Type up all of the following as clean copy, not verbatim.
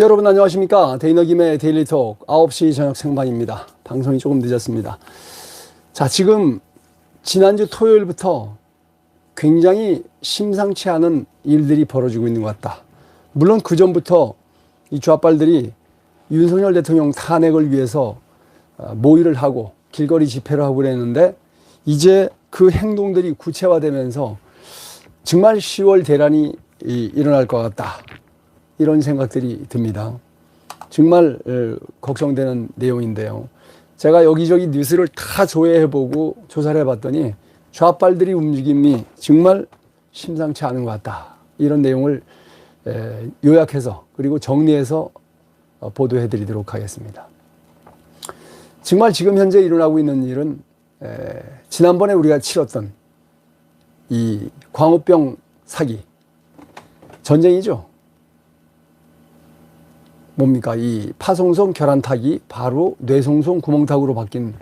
여러분 안녕하십니까. 데이너김의 데일리톡 9시 저녁 생방입니다. 방송이 조금 늦었습니다. 자, 지금 지난주 토요일부터 굉장히 심상치 않은 일들이 벌어지고 있는 것 같다. 물론 그 전부터 이 좌빨들이 윤석열 대통령 탄핵을 위해서 모의를 하고 길거리 집회를 하고 그랬는데, 이제 그 행동들이 구체화되면서 정말 10월 대란이 일어날 것 같다, 이런 생각들이 듭니다. 정말 걱정되는 내용인데요. 제가 여기저기 뉴스를 다 조회해보고 조사를 해봤더니 좌빨들이 움직임이 정말 심상치 않은 것 같다, 이런 내용을 요약해서 그리고 정리해서 보도해드리도록 하겠습니다. 정말 지금 현재 일어나고 있는 일은 지난번에 우리가 치렀던 이 광우병 사기, 전쟁이죠. 뭡니까? 이 파송성 결함타기 바로 뇌송송 구멍타구로 바뀐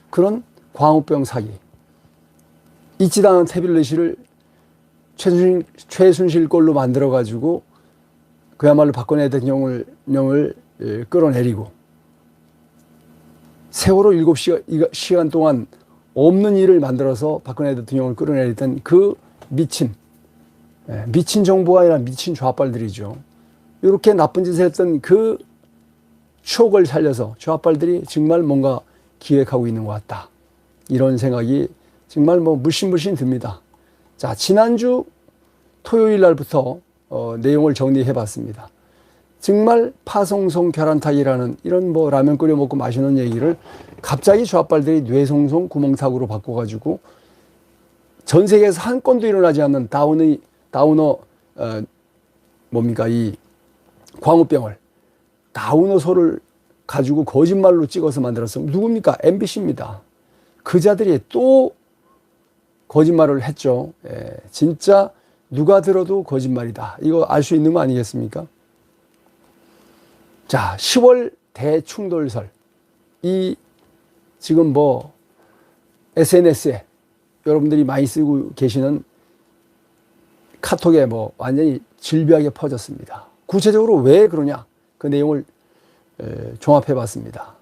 그런 광우병 사기. 잊지도 않은 태블릿을 최순실 걸로 만들어가지고 그야말로 박근혜 대통령을 끌어내리고, 세월호 7시간 동안 없는 일을 만들어서 박근혜 대통령을 끌어내리던 그 미친 정부가 아니라 미친 좌빨들이죠. 이렇게 나쁜 짓을 했던 그 추억을 살려서 좌빨들이 정말 뭔가 기획하고 있는 것 같다, 이런 생각이 정말 물씬물씬 듭니다. 자, 지난주 토요일 날부터 내용을 정리해 봤습니다. 정말 파송성 결함타기라는 이런 라면 끓여 먹고 마시는 얘기를 갑자기 좌빨들이 뇌송송 구멍타구로 바꿔가지고 전 세계에서 한 건도 일어나지 않는 다우너 이 광우병을 다우너소를 가지고 거짓말로 찍어서 만들어서, 누굽니까? MBC입니다. 그 자들이 또 거짓말을 했죠. 진짜 누가 들어도 거짓말이다, 이거 알 수 있는 거 아니겠습니까? 자, 10월 대충돌설, 이 지금 SNS에 여러분들이 많이 쓰고 계시는 카톡에 완전히 질비하게 퍼졌습니다. 구체적으로 왜 그러냐, 그 내용을 종합해 봤습니다.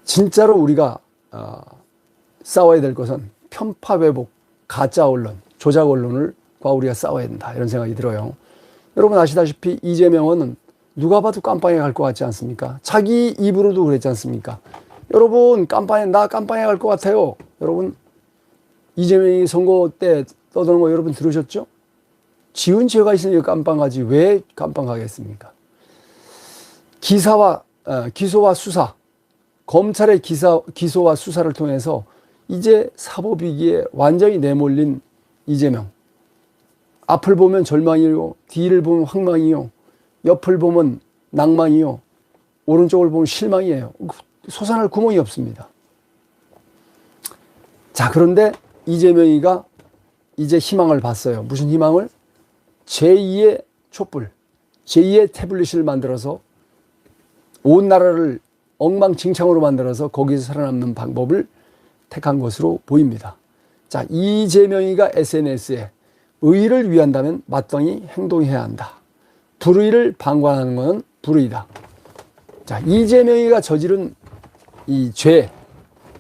진짜로 우리가 싸워야 될 것은 편파 왜곡, 가짜 언론, 조작 언론과 우리가 싸워야 된다, 이런 생각이 들어요. 여러분 아시다시피 이재명은 누가 봐도 깜빵에 갈 것 같지 않습니까? 자기 입으로도 그랬지 않습니까? 여러분 나 깜빵에 갈 것 같아요. 여러분 이재명이 선거 때 떠드는 거 여러분 들으셨죠? 지은 죄가 있으니까 깜빵 가지 왜 깜빵 가겠습니까? 기소와 수사, 검찰의 기소와 수사를 통해서 이제 사법위기에 완전히 내몰린 이재명. 앞을 보면 절망이요, 뒤를 보면 황망이요, 옆을 보면 낭만이요, 오른쪽을 보면 실망이에요. 솟아날 구멍이 없습니다. 자, 그런데 이재명이가 이제 희망을 봤어요. 무슨 희망을? 제2의 촛불, 제2의 태블릿을 만들어서 온 나라를 엉망진창으로 만들어서 거기서 살아남는 방법을 택한 것으로 보입니다. 자, 이재명이가 SNS에 의를 위한다면 마땅히 행동해야 한다, 불의를 방관하는 것은 불의다. 자, 이재명이가 저지른 이 죄,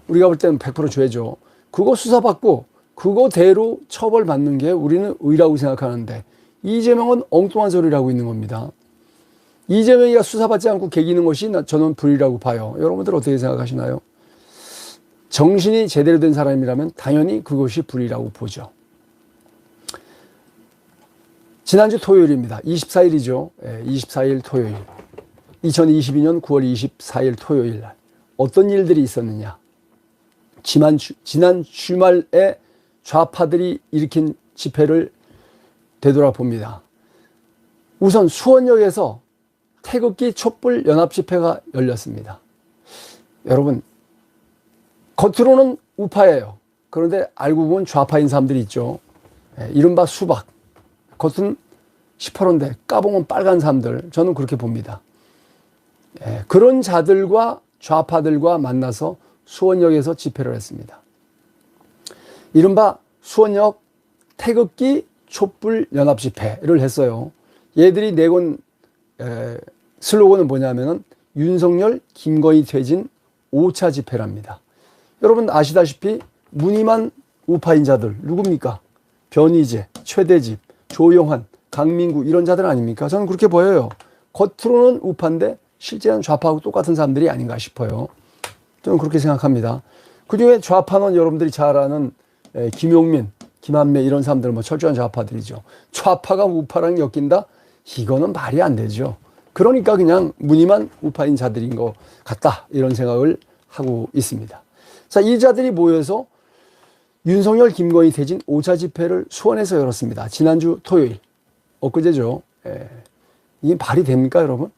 우리가 볼 때는 100% 죄죠. 그거 수사받고 그거대로 처벌받는 게 우리는 의라고 생각하는데, 이재명은 엉뚱한 소리를 하고 있는 겁니다. 이재명이가 수사받지 않고 개기는 것이 저는 불의라고 봐요. 여러분들 어떻게 생각하시나요? 정신이 제대로 된 사람이라면 당연히 그것이 불의라고 보죠. 지난주 토요일입니다. 24일이죠. 24일 토요일. 2022년 9월 24일 토요일 날 어떤 일들이 있었느냐. 지난 주말에 좌파들이 일으킨 집회를 되돌아봅니다. 우선 수원역에서 태극기 촛불 연합 집회가 열렸습니다. 여러분, 겉으로는 우파예요. 그런데 알고 보면 좌파인 사람들이 있죠. 이른바 수박. 겉은 시퍼런데 까보면 빨간 사람들, 저는 그렇게 봅니다. 그런 자들과 좌파들과 만나서 수원역에서 집회를 했습니다. 이른바 수원역 태극기 촛불 연합 집회를 했어요. 얘들이 내건 슬로건은 뭐냐면은 윤석열, 김건희 퇴진 5차 집회랍니다. 여러분 아시다시피 무늬만 우파인 자들 누굽니까? 변희재, 최대집, 조영환, 강민구 이런 자들 아닙니까? 저는 그렇게 보여요. 겉으로는 우파인데 실제는 좌파하고 똑같은 사람들이 아닌가 싶어요. 저는 그렇게 생각합니다. 그중에 좌파는 여러분들이 잘 아는 김용민, 김한매 이런 사람들은 뭐 철저한 좌파들이죠. 좌파가 우파랑 엮인다? 이거는 말이 안 되죠. 그러니까 그냥 무늬만 우파인 자들인 것 같다 이런 생각을 하고 있습니다. 자, 이 자들이 모여서 윤석열, 김건희 퇴진 5차 집회를 수원에서 열었습니다. 지난주 토요일, 엊그제죠. 이게 말이 됩니까 여러분?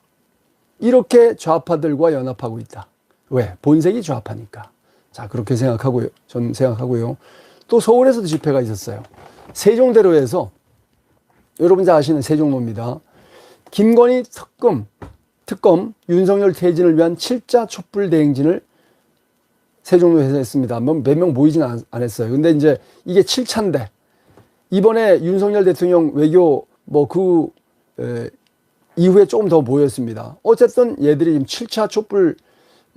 이렇게 좌파들과 연합하고 있다. 왜? 본색이 좌파니까. 자, 그렇게 생각하고요. 저는 생각하고요. 또 서울에서도 집회가 있었어요. 세종대로에서 여러분 잘 아시는 세종로입니다. 김건희 특검 윤석열 퇴진을 위한 7자 촛불 대행진을 세종로에서 했습니다. 몇 명 모이진 않았어요. 근데 이제 이게 7차인데 이번에 윤석열 대통령 외교 이후에 조금 더 모였습니다. 어쨌든 얘들이 지금 7차 촛불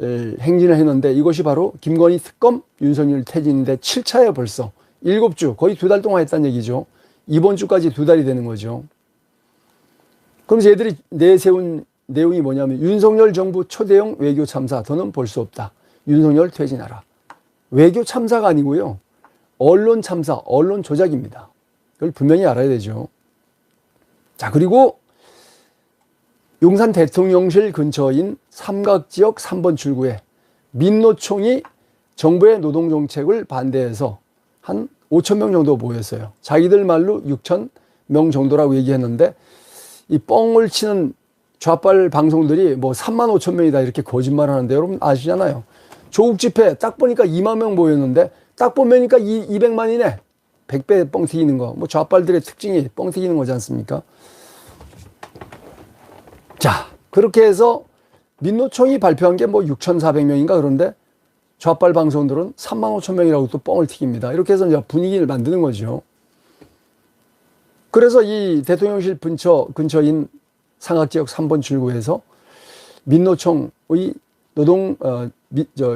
행진을 했는데 이것이 바로 김건희 특검 윤석열 퇴진인데 7차예요 벌써. 7주 거의 2달 동안 했다는 얘기죠. 이번 주까지 2달이 되는 거죠. 그러면서 얘들이 내세운 내용이 뭐냐면 윤석열 정부 초대형 외교 참사 더는 볼 수 없다. 윤석열 퇴진하라. 외교 참사가 아니고요. 언론 참사, 언론 조작입니다. 이걸 분명히 알아야 되죠. 자, 그리고 용산 대통령실 근처인 삼각지역 3번 출구에 민노총이 정부의 노동정책을 반대해서 한 5천 명 정도 모였어요. 자기들 말로 6천 명 정도라고 얘기했는데 이 뻥을 치는 좌빨 방송들이 뭐 3만 5천 명이다 이렇게 거짓말 하는데 여러분 아시잖아요. 조국 집회 딱 보니까 2만 명 모였는데 딱 보니까 200만이네. 100배 뻥 튀기는 거. 뭐 좌빨들의 특징이 뻥 튀기는 거지 않습니까? 자, 그렇게 해서 민노총이 발표한 게 뭐 6,400명인가 그런데 좌빨 방송들은 3만 5천 명이라고 또 뻥을 튀깁니다. 이렇게 해서 이제 분위기를 만드는 거죠. 그래서 이 대통령실 근처인 상학지역 3번 출구에서 민노총의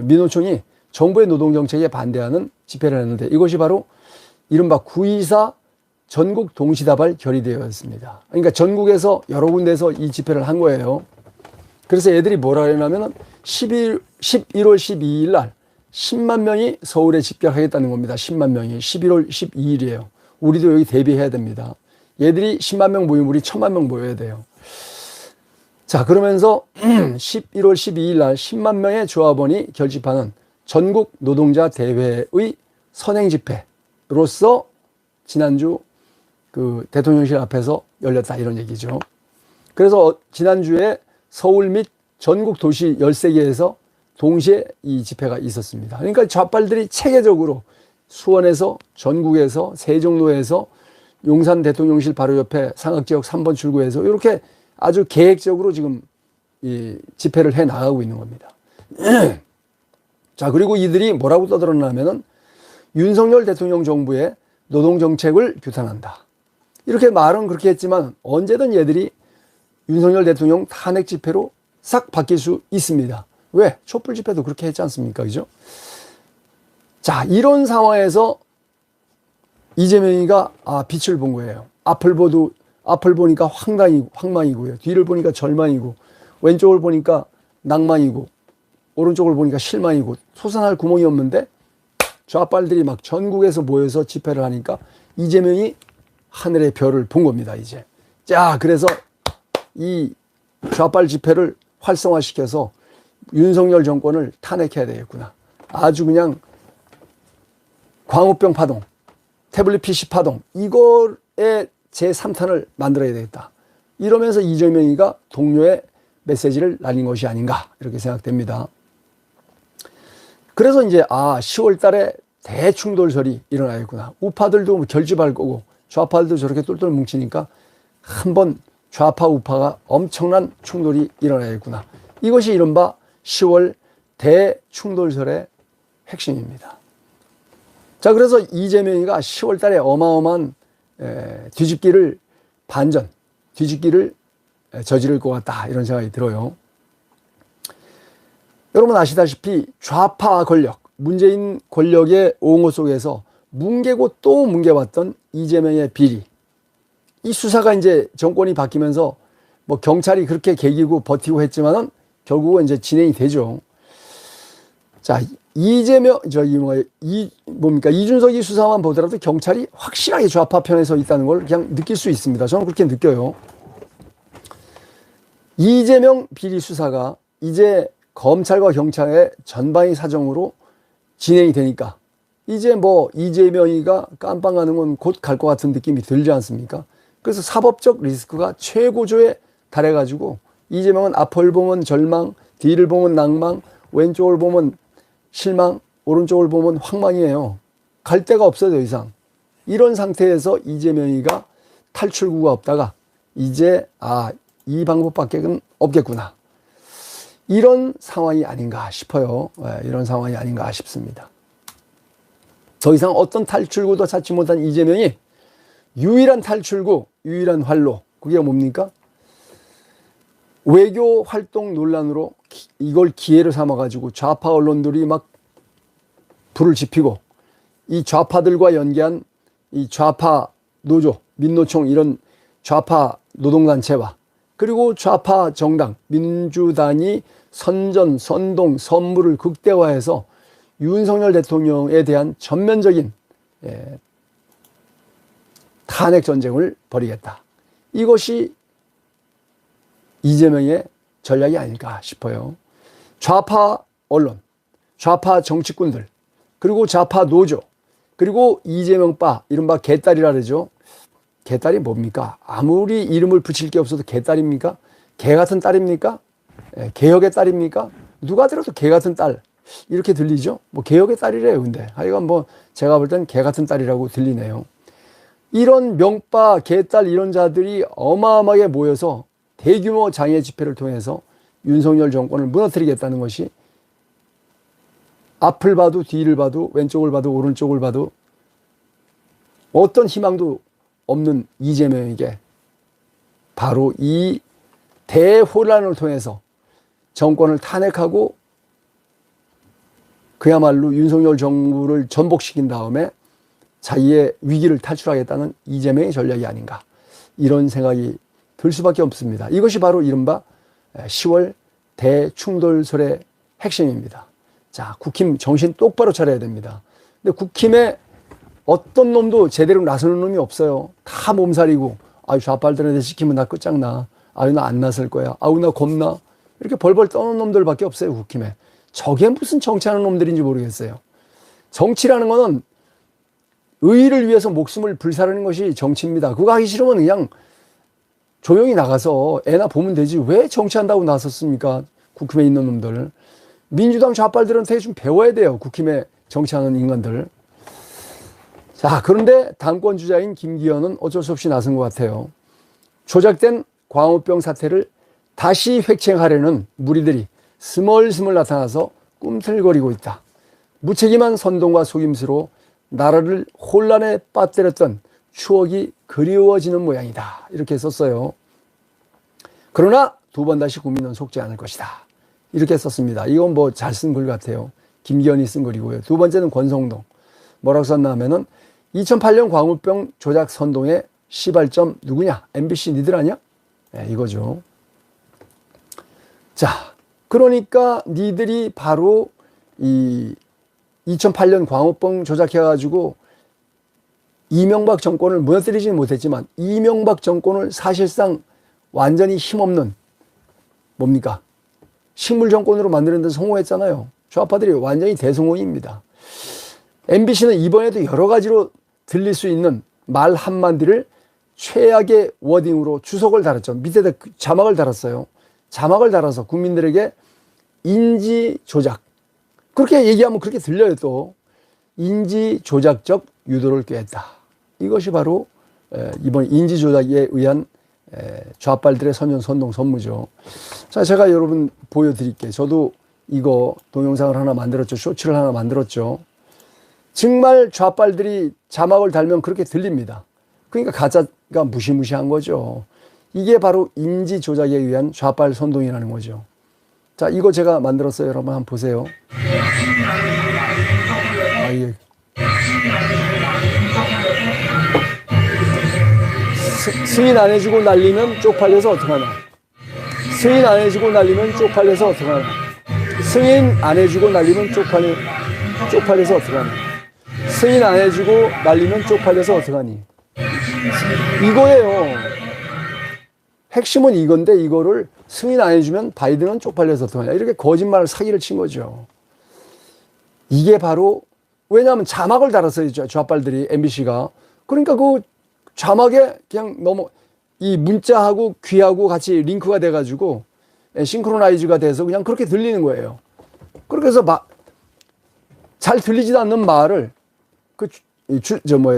민노총이 정부의 노동정책에 반대하는 집회를 했는데 이것이 바로 이른바 9.24 전국 동시다발 결의대회였습니다. 그러니까 전국에서 여러 군데서 이 집회를 한 거예요. 그래서 애들이 뭐라 그러냐면 11월 12일 날 10만 명이 서울에 집결하겠다는 겁니다. 10만 명이 11월 12일이에요. 우리도 여기 대비해야 됩니다. 얘들이 10만 명 모이면 우리 1,000만 명 모여야 돼요. 자, 그러면서 11월 12일 날 10만 명의 조합원이 결집하는 전국 노동자 대회의 선행 집회로서 지난주 그 대통령실 앞에서 열렸다 이런 얘기죠. 그래서 지난주에 서울 및 전국 도시 13개에서 동시에 이 집회가 있었습니다. 그러니까 좌빨들이 체계적으로 수원에서 전국에서 세종로에서 용산 대통령실 바로 옆에 상학지역 3번 출구에서 이렇게 아주 계획적으로 지금 이 집회를 해 나가고 있는 겁니다. 자, 그리고 이들이 뭐라고 떠들었냐면은 윤석열 대통령 정부의 노동정책을 규탄한다. 이렇게 말은 그렇게 했지만 언제든 얘들이 윤석열 대통령 탄핵 집회로 싹 바뀔 수 있습니다. 왜? 촛불 집회도 그렇게 했지 않습니까? 그죠? 자, 이런 상황에서 이재명이가 빛을 본 거예요. 앞을 보니까 황망이고요. 뒤를 보니까 절망이고, 왼쪽을 보니까 낭만이고, 오른쪽을 보니까 실망이고, 솟아날 구멍이 없는데 좌빨들이 막 전국에서 모여서 집회를 하니까 이재명이 하늘의 별을 본 겁니다, 이제. 자, 그래서 이 좌빨 집회를 활성화시켜서 윤석열 정권을 탄핵해야 되겠구나. 아주 그냥 광우병 파동, 태블릿 PC 파동, 이거에 제3탄을 만들어야 되겠다. 이러면서 이재명이가 동료의 메시지를 날린 것이 아닌가 이렇게 생각됩니다. 그래서 이제 10월 달에 대충돌설이 일어나겠구나. 우파들도 결집할 거고 좌파들도 저렇게 똘똘 뭉치니까 한번 좌파 우파가 엄청난 충돌이 일어나겠구나. 이것이 이른바 10월 대충돌설의 핵심입니다. 자, 그래서 이재명이가 10월 달에 어마어마한 뒤집기를 반전, 뒤집기를 저지를 것 같다, 이런 생각이 들어요. 여러분 아시다시피 좌파 권력, 문재인 권력의 옹호 속에서 뭉개고 또 뭉개왔던 이재명의 비리, 이 수사가 이제 정권이 바뀌면서 뭐 경찰이 그렇게 개기고 버티고 했지만은 결국은 이제 진행이 되죠. 자, 이준석이 수사만 보더라도 경찰이 확실하게 좌파 편에 서 있다는 걸 그냥 느낄 수 있습니다. 저는 그렇게 느껴요. 이재명 비리 수사가 이제 검찰과 경찰의 전방위 사정으로 진행이 되니까 이제 뭐 이재명이가 깜빵 가는 건 곧 갈 것 같은 느낌이 들지 않습니까? 그래서 사법적 리스크가 최고조에 달해가지고 이재명은 앞을 보면 절망, 뒤를 보면 낭망, 왼쪽을 보면 실망, 오른쪽을 보면 황망이에요. 갈 데가 없어요, 더 이상. 이런 상태에서 이재명이가 탈출구가 없다가 이제 이 방법밖에 없겠구나, 이런 상황이 아닌가 싶어요. 이런 상황이 아닌가 싶습니다. 더 이상 어떤 탈출구도 찾지 못한 이재명이 유일한 탈출구, 유일한 활로, 그게 뭡니까? 외교 활동 논란으로 이걸 기회를 삼아가지고 좌파 언론들이 막 불을 지피고 이 좌파들과 연계한 이 좌파 노조, 민노총 이런 좌파 노동단체와 그리고 좌파 정당, 민주당이 선전, 선동, 선물을 극대화해서 윤석열 대통령에 대한 전면적인 탄핵 전쟁을 벌이겠다. 이것이 이재명의 전략이 아닐까 싶어요. 좌파 언론, 좌파 정치꾼들, 그리고 좌파 노조, 그리고 이재명빠, 이른바 개딸이라 그러죠. 개딸이 뭡니까? 아무리 이름을 붙일 게 없어도 개딸입니까? 개 같은 딸입니까? 개혁의 딸입니까? 누가 들어도 개 같은 딸, 이렇게 들리죠? 뭐 개혁의 딸이래요. 근데 하여간 뭐 제가 볼 땐 개 같은 딸이라고 들리네요. 이런 명빠, 개딸 이런 자들이 어마어마하게 모여서 대규모 장애 집회를 통해서 윤석열 정권을 무너뜨리겠다는 것이 앞을 봐도 뒤를 봐도 왼쪽을 봐도 오른쪽을 봐도 어떤 희망도 없는 이재명에게 바로 이 대혼란을 통해서 정권을 탄핵하고 그야말로 윤석열 정부를 전복시킨 다음에 자기의 위기를 탈출하겠다는 이재명의 전략이 아닌가, 이런 생각이 들 수밖에 없습니다. 이것이 바로 이른바 10월 대충돌설의 핵심입니다. 자, 국힘 정신 똑바로 차려야 됩니다. 근데 국힘에 어떤 놈도 제대로 나서는 놈이 없어요. 다 몸살이고, 좌빨들한테 시키면 나 끝장나, 나 안 나설 거야, 나 겁나, 이렇게 벌벌 떠는 놈들밖에 없어요, 국힘에. 저게 무슨 정치하는 놈들인지 모르겠어요. 정치라는 거는 의의를 위해서 목숨을 불사르는 것이 정치입니다. 그거 하기 싫으면 그냥 조용히 나가서 애나 보면 되지 왜 정치한다고 나섰습니까? 국힘에 있는 놈들. 민주당 좌빨들한테 좀 배워야 돼요, 국힘에 정치하는 인간들. 자, 그런데 당권 주자인 김기현은 어쩔 수 없이 나선 것 같아요. 조작된 광우병 사태를 다시 획책하려는 무리들이 스멀스멀 나타나서 꿈틀거리고 있다. 무책임한 선동과 속임수로 나라를 혼란에 빠뜨렸던 추억이 그리워지는 모양이다, 이렇게 썼어요. 그러나 두 번 다시 국민은 속지 않을 것이다, 이렇게 썼습니다. 이건 뭐 잘 쓴 글 같아요. 김기현이 쓴 글이고요. 두 번째는 권성동. 뭐라고 썼나 하면은 2008년 광우병 조작 선동의 시발점 누구냐? MBC 니들 아니야? 이거죠. 자, 그러니까 니들이 바로 이 2008년 광우병 조작해가지고 이명박 정권을 무너뜨리지는 못했지만 이명박 정권을 사실상 완전히 힘없는 뭡니까? 식물 정권으로 만드는 데 성공했잖아요. 좌파들이 완전히 대성공입니다. MBC는 이번에도 여러 가지로 들릴 수 있는 말 한마디를 최악의 워딩으로 주석을 달았죠. 밑에다 자막을 달았어요. 자막을 달아서 국민들에게 인지 조작, 그렇게 얘기하면 그렇게 들려요. 또 인지 조작적 유도를 꾀했다. 이것이 바로 이번 인지 조작에 의한 좌빨들의 선전 선동 선무죠. 자, 제가 여러분 보여드릴게요. 저도 이거 동영상을 하나 만들었죠. 쇼츠를 하나 만들었죠. 정말 좌빨들이 자막을 달면 그렇게 들립니다. 그러니까 가짜가 무시무시한 거죠. 이게 바로 인지 조작에 의한 좌빨 선동이라는 거죠. 자, 이거 제가 만들었어요. 여러분 한번 보세요. 예. 승인 안 해주고 날리면 쪽팔려서 어떡하나. 승인 안 해주고 날리면 쪽팔려서 어떡하나. 승인 안 해주고 날리면 쪽팔려서 어떡하나. 승인 안 해주고 날리면 쪽팔려서 어떡하니. 이거예요. 핵심은 이건데 이거를 승인 안 해주면 바이든은 쪽팔려서 어떡하냐. 이렇게 거짓말을 사기를 친 거죠. 이게 바로 왜냐하면 자막을 달았어요. 좌빨들이 MBC가. 그러니까 그 자막에 그냥 이 문자하고 귀하고 같이 링크가 돼가지고 싱크로나이즈가 돼서 그냥 그렇게 들리는 거예요. 그렇게 해서 잘 들리지도 않는 말을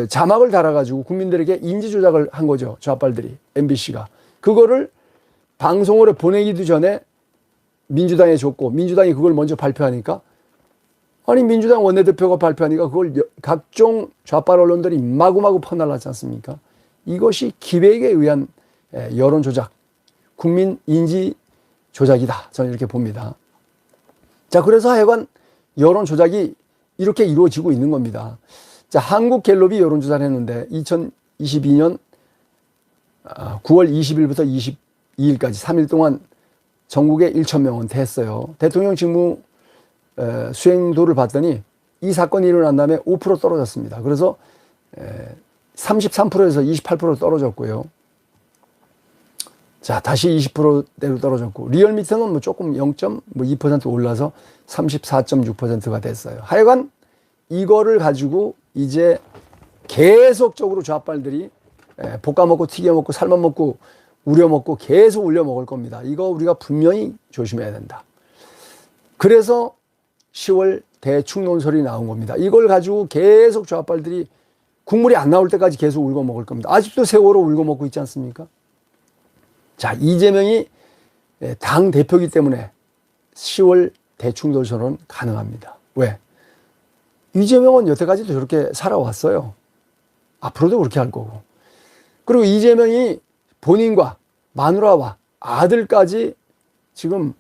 자막을 달아가지고 국민들에게 인지 조작을 한 거죠. 좌빨들이 MBC가. 그거를 방송으로 보내기도 전에 민주당에 줬고 민주당이 그걸 먼저 발표하니까 아니 민주당 원내대표가 발표하니까 그걸 각종 좌빨 언론들이 마구마구 퍼날랐지 않습니까? 이것이 기획에 의한 여론 조작, 국민 인지 조작이다. 저는 이렇게 봅니다. 자, 그래서 하여간 여론 조작이 이렇게 이루어지고 있는 겁니다. 자, 한국갤럽이 여론조사를 했는데 2022년 9월 20일부터 22일까지 3일 동안 전국에 1,000명은 됐어요. 대통령 직무 수행도를 봤더니 이 사건이 일어난 다음에 5% 떨어졌습니다. 그래서 33%에서 28% 떨어졌고요. 자, 다시 20%대로 떨어졌고 리얼미터는 뭐 조금 0.2% 올라서 34.6%가 됐어요. 하여간 이거를 가지고 이제 계속적으로 좌빨들이 볶아먹고 튀겨먹고 삶아먹고 우려먹고 계속 울려먹을 겁니다. 이거 우리가 분명히 조심해야 된다. 그래서 10월 대충논설이 나온 겁니다. 이걸 가지고 계속 좌빨들이 국물이 안 나올 때까지 계속 울고 먹을 겁니다. 아직도 세월호 울고 먹고 있지 않습니까? 자, 이재명이 당 대표이기 때문에 10월 대충논설은 가능합니다. 왜? 이재명은 여태까지도 저렇게 살아왔어요. 앞으로도 그렇게 할 거고. 그리고 이재명이 본인과 마누라와 아들까지 지금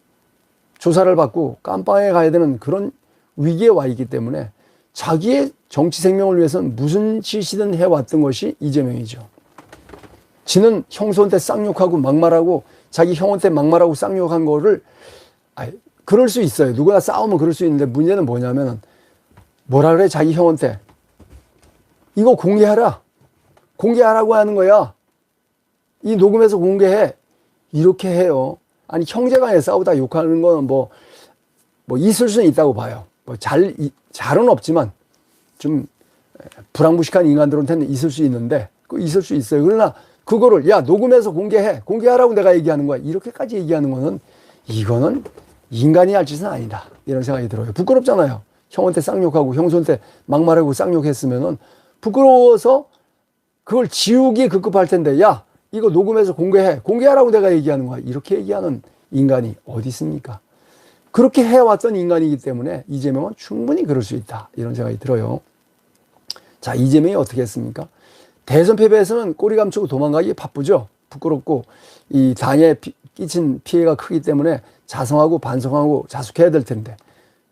조사를 받고 깜빵에 가야 되는 그런 위기에 와 있기 때문에 자기의 정치 생명을 위해서는 무슨 짓이든 해왔던 것이 이재명이죠. 지는 형수한테 쌍욕하고 막말하고 자기 형한테 막말하고 쌍욕한 거를 그럴 수 있어요. 누구나 싸우면 그럴 수 있는데 문제는 뭐냐면 뭐라 그래 자기 형한테 이거 공개하라고 하는 거야. 이 녹음해서 공개해. 이렇게 해요. 아니 형제간에 싸우다 욕하는 거는 뭐 있을 수는 있다고 봐요. 잘은 없지만 좀 불황무식한 인간들한테는 있을 수 있는데 있을 수 있어요. 그러나 그거를 야 녹음해서 공개하라고 내가 얘기하는 거야. 이렇게까지 얘기하는 거는 이거는 인간이 할 짓은 아니다. 이런 생각이 들어요. 부끄럽잖아요. 형한테 쌍욕하고 형수한테 막말하고 쌍욕했으면은 부끄러워서 그걸 지우기 급급할 텐데 야 이거 녹음해서 공개하라고 내가 얘기하는 거야. 이렇게 얘기하는 인간이 어디 있습니까? 그렇게 해왔던 인간이기 때문에 이재명은 충분히 그럴 수 있다. 이런 생각이 들어요. 자, 이재명이 어떻게 했습니까? 대선 패배에서는 꼬리 감추고 도망가기 바쁘죠. 부끄럽고 이 당에 끼친 피해가 크기 때문에 자성하고 반성하고 자숙해야 될 텐데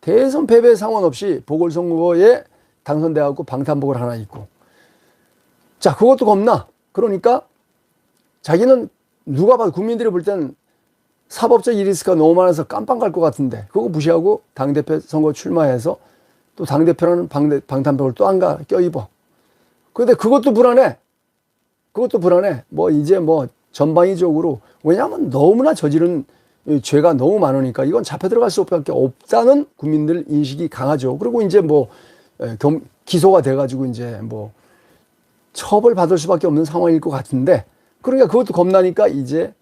대선 패배 상관없이 보궐선거에 당선돼갖고 방탄복을 하나 입고 자 그것도 겁나. 그러니까 자기는 누가 봐도 국민들이 볼 때는 사법적 리스크가 너무 많아서 깜빵 갈 것 같은데 그거 무시하고 당대표 선거 출마해서 또 당대표라는 방탄복을 또 안 껴입어. 근데 그것도 불안해. 이제 전방위적으로 왜냐하면 너무나 저지른 죄가 너무 많으니까 이건 잡혀 들어갈 수밖에 없다는 국민들 인식이 강하죠. 그리고 이제 기소가 돼가지고 이제 처벌받을 수밖에 없는 상황일 것 같은데 그러니까 그것도 겁나니까 이제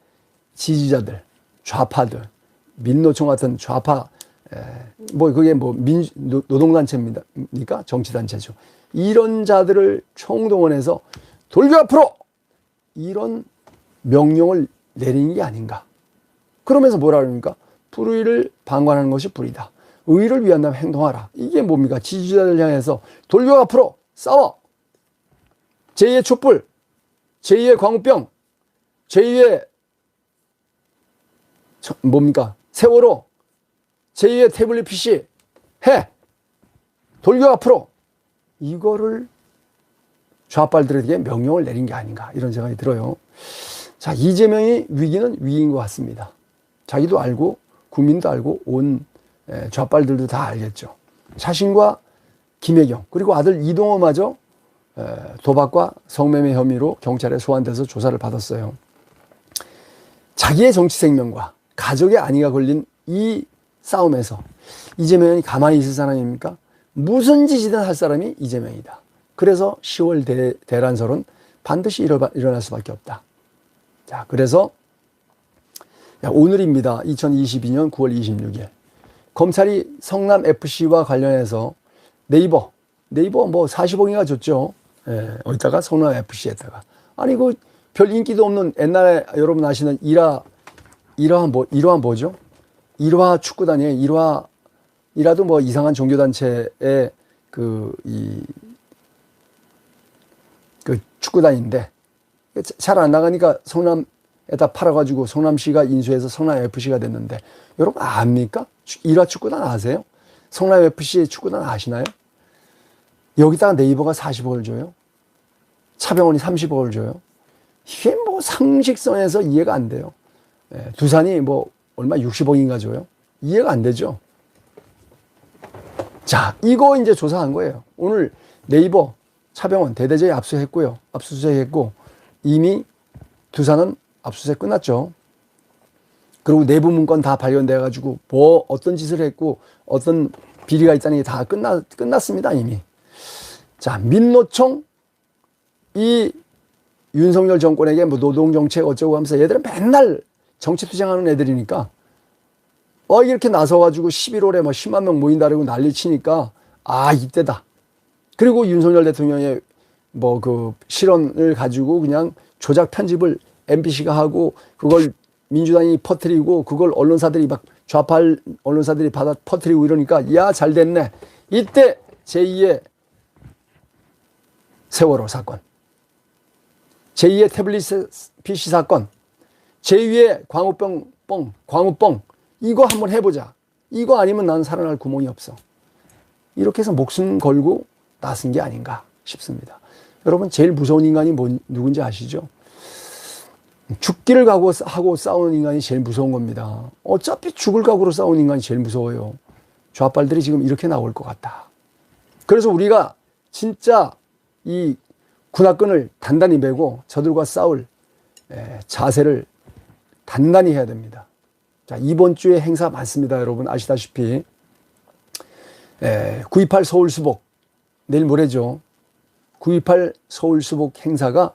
지지자들, 좌파들, 민노총 같은 좌파 그게 노동단체입니까? 정치단체죠. 이런 자들을 총동원해서 돌교 앞으로 이런 명령을 내리는 게 아닌가. 그러면서 뭐라 그럽니까? 불의를 방관하는 것이 불이다. 의를 위한다면 행동하라. 이게 뭡니까? 지지자들 향해서 돌교 앞으로 싸워. 제2의 촛불, 제2의 광우병, 제2의 뭡니까? 세월호, 제2의 태블릿 PC 해! 돌격 앞으로! 이거를 좌빨들에게 명령을 내린 게 아닌가 이런 생각이 들어요. 자, 이재명의 위기는 위기인 것 같습니다. 자기도 알고 국민도 알고 온 좌빨들도 다 알겠죠. 자신과 김혜경 그리고 아들 이동호마저 도박과 성매매 혐의로 경찰에 소환돼서 조사를 받았어요. 자기의 정치 생명과 가족의 안위가 걸린 이 싸움에서 이재명이 가만히 있을 사람입니까? 무슨 짓이든 할 사람이 이재명이다. 그래서 10월 대란설은 반드시 일어날 수밖에 없다. 자, 그래서 오늘입니다. 2022년 9월 26일. 검찰이 성남FC와 관련해서 네이버 뭐 40억인가 줬죠. 어디다가 성남FC에다가. 아니, 별 인기도 없는 옛날에 여러분 아시는 일화 뭐죠? 일화 축구단이에요. 일화도 뭐 이상한 종교단체의 그 축구단인데 잘 안 나가니까 성남에다 팔아가지고 성남시가 인수해서 성남FC가 됐는데 여러분 압니까? 일화 축구단 아세요? 성남FC 축구단 아시나요? 여기다가 네이버가 40억을 줘요. 차병원이 30억을 줘요. 이게 뭐 상식선에서 이해가 안 돼요. 두산이 뭐 얼마 60억인가 줘요. 이해가 안 되죠. 자, 이거 이제 조사한 거예요. 오늘 네이버, 차병원, 대대적에 압수수색했고 이미 두산은 압수수색 끝났죠. 그리고 내부 문건 다 발견돼 가지고 뭐 어떤 짓을 했고 어떤 비리가 있다는 게 다 끝났습니다, 이미. 자, 민노총 이 윤석열 정권에게 뭐 노동정책 어쩌고 하면서 얘들은 맨날 정치 투쟁하는 애들이니까 이렇게 나서가지고 11월에 뭐 10만 명 모인다라고 난리 치니까 이때다. 그리고 윤석열 대통령의 뭐 그 실언을 가지고 그냥 조작 편집을 MBC가 하고 그걸 민주당이 퍼뜨리고 그걸 언론사들이 막 좌파 언론사들이 받아 퍼뜨리고 이러니까 야, 잘 됐네. 이때 제2의 세월호 사건, 제2의 태블릿 PC 사건, 제2의 광우병 이거 한번 해보자. 이거 아니면 나는 살아날 구멍이 없어. 이렇게 해서 목숨 걸고 나선 게 아닌가 싶습니다. 여러분 제일 무서운 인간이 누군지 아시죠? 죽기를 각오하고 싸우는 인간이 제일 무서운 겁니다. 어차피 죽을 각오로 싸우는 인간이 제일 무서워요. 좌빨들이 지금 이렇게 나올 것 같다. 그래서 우리가 진짜 이 군화끈을 단단히 메고 저들과 싸울 자세를 단단히 해야 됩니다. 자, 이번 주에 행사 많습니다. 여러분 아시다시피 9.28 서울수복 내일 모레죠. 9.28 서울수복 행사가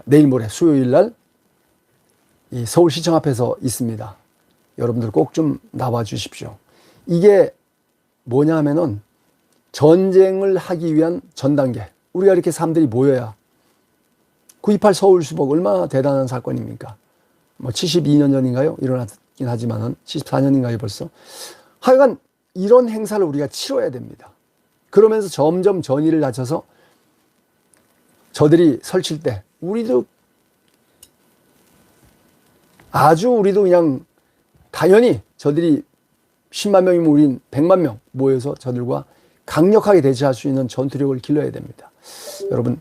내일 모레 수요일 날 이 서울시청 앞에서 있습니다. 여러분들 꼭 좀 나와 주십시오. 이게 뭐냐 하면은 전쟁을 하기 위한 전단계. 우리가 이렇게 사람들이 모여야 9.28 서울수복 얼마나 대단한 사건입니까? 뭐 72년 전인가요? 일어났긴 하지만은 74년인가요 벌써? 하여간 이런 행사를 우리가 치러야 됩니다. 그러면서 점점 전의를 낮춰서 저들이 설칠 때 우리도 그냥 당연히 저들이 10만 명이면 우린 100만 명 모여서 저들과 강력하게 대치할 수 있는 전투력을 길러야 됩니다. 여러분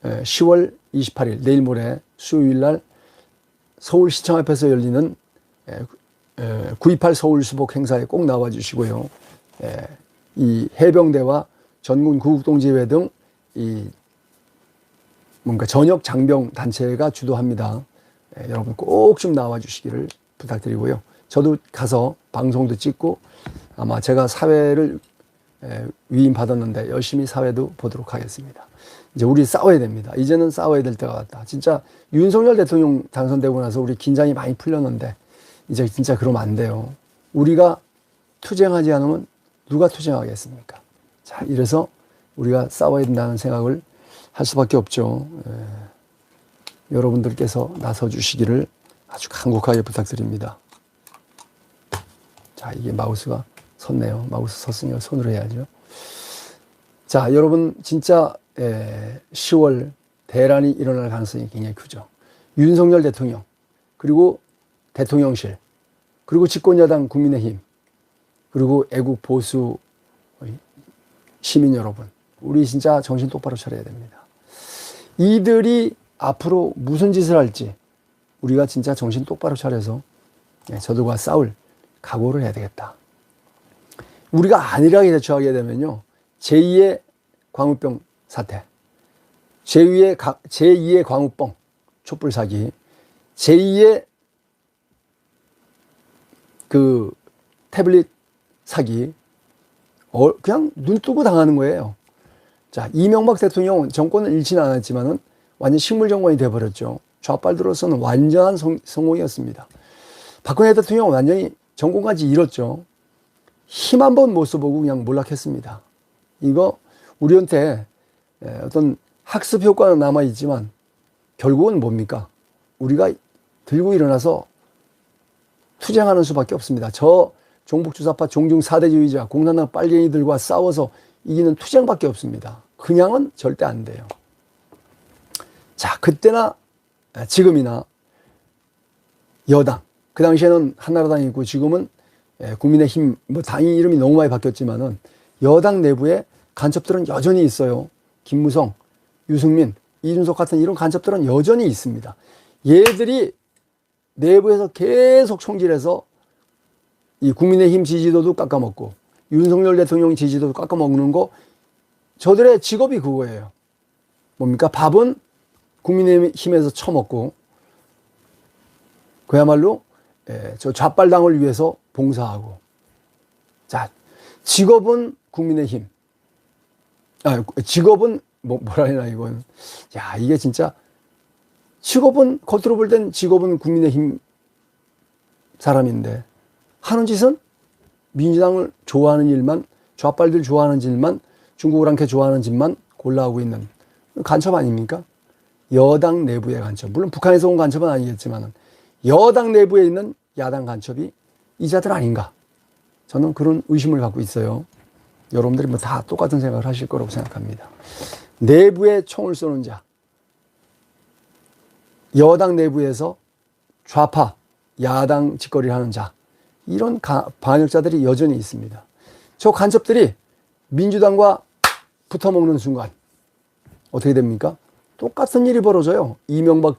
10월 28일 내일 모레 수요일 날 서울시청 앞에서 열리는 9.28 서울수복 행사에 꼭 나와 주시고요. 이 해병대와 전군 구국동지회 등 이 뭔가 전역 장병 단체가 주도합니다. 여러분 꼭 좀 나와 주시기를 부탁드리고요. 저도 가서 방송도 찍고 아마 제가 사회를 위임받았는데 열심히 사회도 보도록 하겠습니다. 이제 우리 싸워야 됩니다. 이제는 싸워야 될 때가 왔다. 진짜 윤석열 대통령 당선되고 나서 우리 긴장이 많이 풀렸는데 이제 진짜 그러면 안 돼요. 우리가 투쟁하지 않으면 누가 투쟁하겠습니까? 자, 이래서 우리가 싸워야 된다는 생각을 할 수밖에 없죠. 여러분들께서 나서 주시기를 아주 간곡하게 부탁드립니다. 자, 이게 마우스가 섰네요. 마우스 섰으니까 손으로 해야죠. 자, 여러분 진짜 10월 대란이 일어날 가능성이 굉장히 크죠. 윤석열 대통령, 그리고 대통령실, 그리고 집권여당 국민의힘, 그리고 애국 보수 시민 여러분, 우리 진짜 정신 똑바로 차려야 됩니다. 이들이 앞으로 무슨 짓을 할지 우리가 진짜 정신 똑바로 차려서 저들과 싸울 각오를 해야 되겠다. 우리가 안일하게 대처하게 되면요, 제2의 광우병 사태, 제2의 광우병 촛불 사기, 제2의 그 태블릿 사기, 그냥 눈 뜨고 당하는 거예요. 자, 이명박 대통령은 정권을 잃지는 않았지만은 완전 식물 정권이 돼버렸죠. 좌빨들로서는 완전한 성공이었습니다. 박근혜 대통령은 완전히 정권까지 잃었죠. 힘 한 번 못 써보고 그냥 몰락했습니다. 이거 우리한테 어떤 학습 효과는 남아있지만 결국은 뭡니까? 우리가 들고 일어나서 투쟁하는 수밖에 없습니다. 저 종북주사파 종중 사대주의자 공산당 빨갱이들과 싸워서 이기는 투쟁밖에 없습니다. 그냥은 절대 안 돼요. 자, 그때나 지금이나 여당, 그 당시에는 한나라당이 있고 지금은 국민의힘, 뭐 당이 이름이 너무 많이 바뀌었지만은 여당 내부에 간첩들은 여전히 있어요. 김무성, 유승민, 이준석 같은 이런 간첩들은 여전히 있습니다. 얘들이 내부에서 계속 총질해서 이 국민의힘 지지도도 깎아먹고 윤석열 대통령 지지도도 깎아먹는 거, 저들의 직업이 그거예요. 뭡니까? 밥은 국민의힘에서 처먹고 그야말로 저 좌빨당을 위해서 봉사하고. 자, 직업은 국민의힘. 직업은 뭐라 해야 되나 이건. 야, 이게 진짜 직업은 겉으로 볼 땐 직업은 국민의힘 사람인데 하는 짓은 민주당을 좋아하는 일만, 좌빨들 좋아하는 짓만, 중국을 한게 좋아하는 짓만 골라하고 있는 간첩 아닙니까? 여당 내부의 간첩. 물론 북한에서 온 간첩은 아니겠지만 여당 내부에 있는 야당 간첩이 이 자들 아닌가? 저는 그런 의심을 갖고 있어요. 여러분들이 뭐 다 똑같은 생각을 하실 거라고 생각합니다. 내부에 총을 쏘는 자, 여당 내부에서 좌파, 야당 짓거리를 하는 자, 이런 반역자들이 여전히 있습니다. 저 간첩들이 민주당과 붙어먹는 순간 어떻게 됩니까? 똑같은 일이 벌어져요. 이명박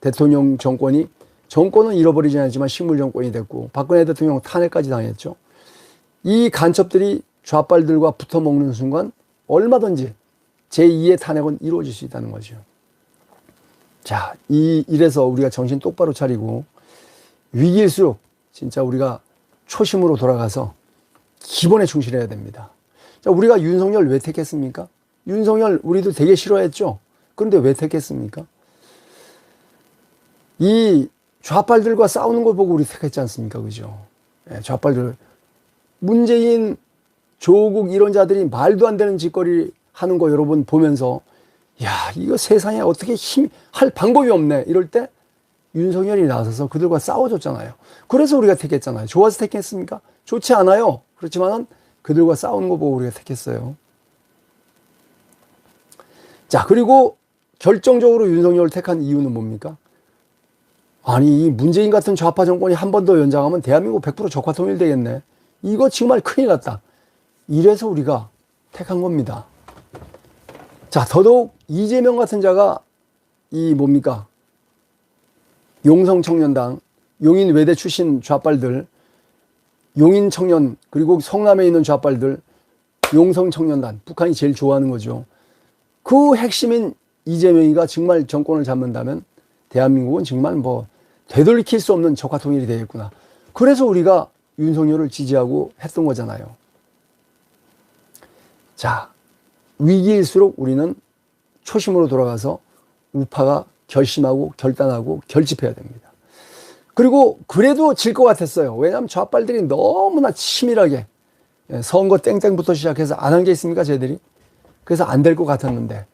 대통령 정권은 잃어버리지 않았지만 식물 정권이 됐고 박근혜 대통령 탄핵까지 당했죠. 이 간첩들이 좌빨들과 붙어먹는 순간 얼마든지 제2의 탄핵은 이루어질 수 있다는 거죠. 자, 이래서 우리가 정신 똑바로 차리고 위기일수록 진짜 우리가 초심으로 돌아가서 기본에 충실해야 됩니다. 자, 우리가 윤석열 왜 택했습니까? 윤석열 우리도 되게 싫어했죠. 그런데 왜 택했습니까? 이 좌빨들과 싸우는 걸 보고 우리 택했지 않습니까? 그죠? 좌빨들. 문재인, 조국 이런 자들이 말도 안 되는 짓거리 하는 거 여러분 보면서 야, 이거 세상에 어떻게 할 방법이 없네. 이럴 때 윤석열이 나서서 그들과 싸워줬잖아요. 그래서 우리가 택했잖아요. 좋아서 택했습니까? 좋지 않아요. 그렇지만 그들과 싸우는 거 보고 우리가 택했어요. 자, 그리고 결정적으로 윤석열을 택한 이유는 뭡니까? 아니, 이 문재인 같은 좌파 정권이 한 번 더 연장하면 대한민국 100% 적화 통일되겠네. 이거 정말 큰일 났다. 이래서 우리가 택한 겁니다. 자, 더더욱 이재명 같은 자가 이 뭡니까? 용성청년당, 용인 외대 출신 좌빨들, 용인청년, 그리고 성남에 있는 좌빨들, 용성청년단, 북한이 제일 좋아하는 거죠. 그 핵심인 이재명이가 정말 정권을 잡는다면 대한민국은 정말 뭐 되돌이킬 수 없는 적화 통일이 되겠구나. 그래서 우리가 윤석열을 지지하고 했던 거잖아요. 자, 위기일수록 우리는 초심으로 돌아가서 우파가 결심하고 결단하고 결집해야 됩니다. 그리고 그래도 질 것 같았어요. 왜냐하면 좌빨들이 너무나 치밀하게 선거 땡땡부터 시작해서 안 한 게 있습니까, 쟤들이? 그래서 안 될 것 같았는데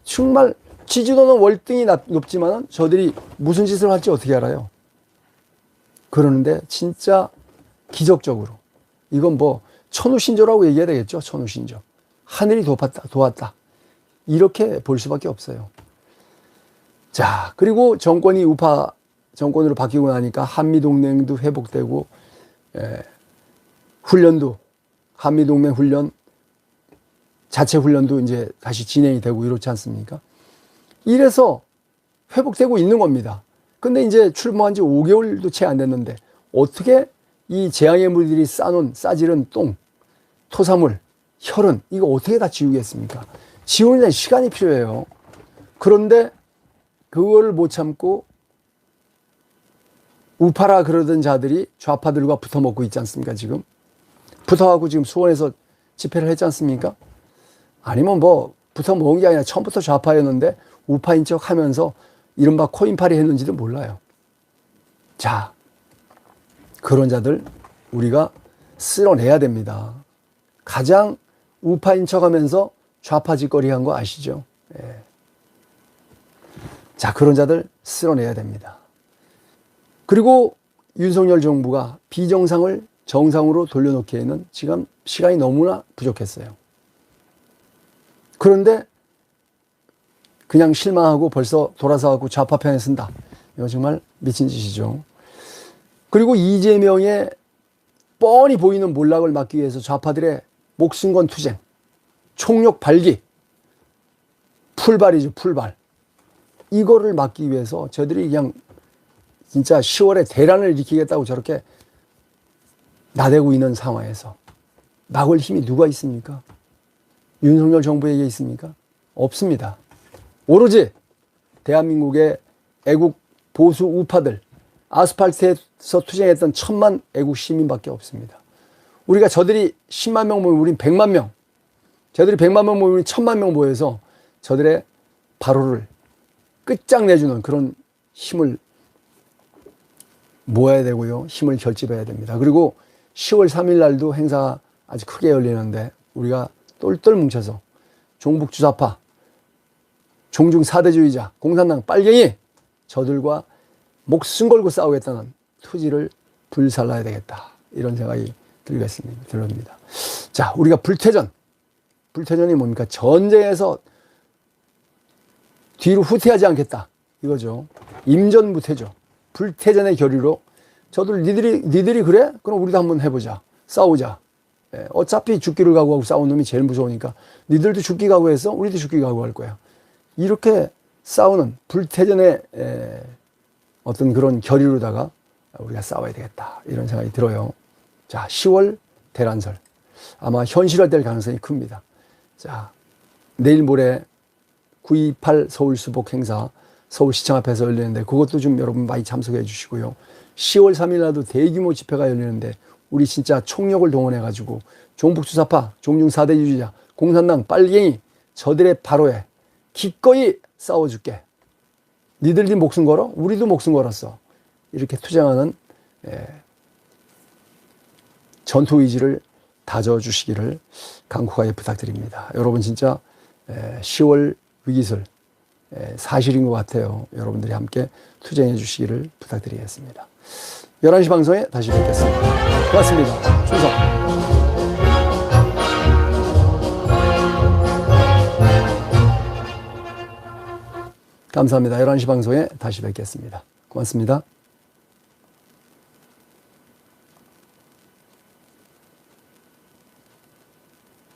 정말 지지도는 월등히 높지만 저들이 무슨 짓을 할지 어떻게 알아요? 그러는데 진짜 기적적으로 이건 뭐 천우신조라고 얘기해야 되겠죠. 천우신조. 하늘이 도왔다. 이렇게 볼 수밖에 없어요. 자, 그리고 정권이 우파 정권으로 바뀌고 나니까 한미동맹도 회복되고, 훈련도, 한미동맹 훈련, 자체 훈련도 이제 다시 진행이 되고 이렇지 않습니까? 이래서 회복되고 있는 겁니다. 근데 이제 출범한 지 5개월도 채 안 됐는데 어떻게 이 재앙의 물들이 싸지른 똥, 토사물, 혈흔, 이거 어떻게 다 지우겠습니까? 지우는 시간이 필요해요. 그런데 그걸 못 참고 우파라 그러던 자들이 좌파들과 붙어먹고 있지 않습니까, 지금? 붙어가고 지금 수원에서 집회를 했지 않습니까? 아니면 뭐 붙어먹은 게 아니라 처음부터 좌파였는데 우파인 척 하면서 이른바 코인팔이 했는지도 몰라요. 자, 그런 자들 우리가 쓸어내야 됩니다. 가장 우파인 척 하면서 좌파 짓거리 한 거 아시죠? 예. 자, 그런 자들 쓸어내야 됩니다. 그리고 윤석열 정부가 비정상을 정상으로 돌려놓기에는 지금 시간이 너무나 부족했어요. 그런데 그냥 실망하고 벌써 돌아서갖고 좌파 편에 쓴다. 이거 정말 미친 짓이죠. 그리고 이재명의 뻔히 보이는 몰락을 막기 위해서 좌파들의 목숨 건 투쟁, 총력 발기, 풀발이죠, 풀발. 이거를 막기 위해서 저들이 그냥 진짜 10월에 대란을 일으키겠다고 저렇게 나대고 있는 상황에서 막을 힘이 누가 있습니까? 윤석열 정부에게 있습니까? 없습니다. 오로지 대한민국의 애국 보수 우파들, 아스팔트에서 투쟁했던 1000만 애국 시민밖에 없습니다. 우리가 저들이 10만 명 모이면 우린 100만 명, 저들이 100만 명 모이면 1000만 명 모여서 저들의 바로를 끝장내주는 그런 힘을 모아야 되고요. 힘을 결집해야 됩니다. 그리고 10월 3일 날도 행사가 아주 크게 열리는데 우리가 똘똘 뭉쳐서 종북주사파, 종중 사대주의자, 공산당, 빨갱이 저들과 목숨 걸고 싸우겠다는 투지를 불살라야 되겠다. 이런 생각이 들습니다. 자, 우리가 불태전이 뭡니까? 전쟁에서 뒤로 후퇴하지 않겠다. 이거죠. 임전무태죠. 불태전의 결의로 저들 니들이 그래? 그럼 우리도 한번 해보자. 싸우자. 어차피 죽기를 각오하고 싸운 놈이 제일 무서우니까 니들도 죽기 각오했어? 우리도 죽기 각오할 거야. 이렇게 싸우는 불태전의 어떤 그런 결의로다가 우리가 싸워야 되겠다. 이런 생각이 들어요. 자, 10월 대란설. 아마 현실화될 가능성이 큽니다. 자, 내일 모레 9.28 서울수복 행사 서울시청 앞에서 열리는데 그것도 좀 여러분 많이 참석해 주시고요. 10월 3일 날도 대규모 집회가 열리는데 우리 진짜 총력을 동원해 가지고 종북주사파, 종중 사대주의자, 공산당, 빨갱이 저들의 바로에 기꺼이 싸워줄게. 니들이 목숨 걸어? 우리도 목숨 걸었어. 이렇게 투쟁하는 전투 의지를 다져주시기를 간곡하게 부탁드립니다. 여러분 진짜 10월 위기설 사실인 것 같아요. 여러분들이 함께 투쟁해 주시기를 부탁드리겠습니다. 11시 방송에 다시 뵙겠습니다. 고맙습니다. 충성. 감사합니다. 11시 방송에 다시 뵙겠습니다. 고맙습니다.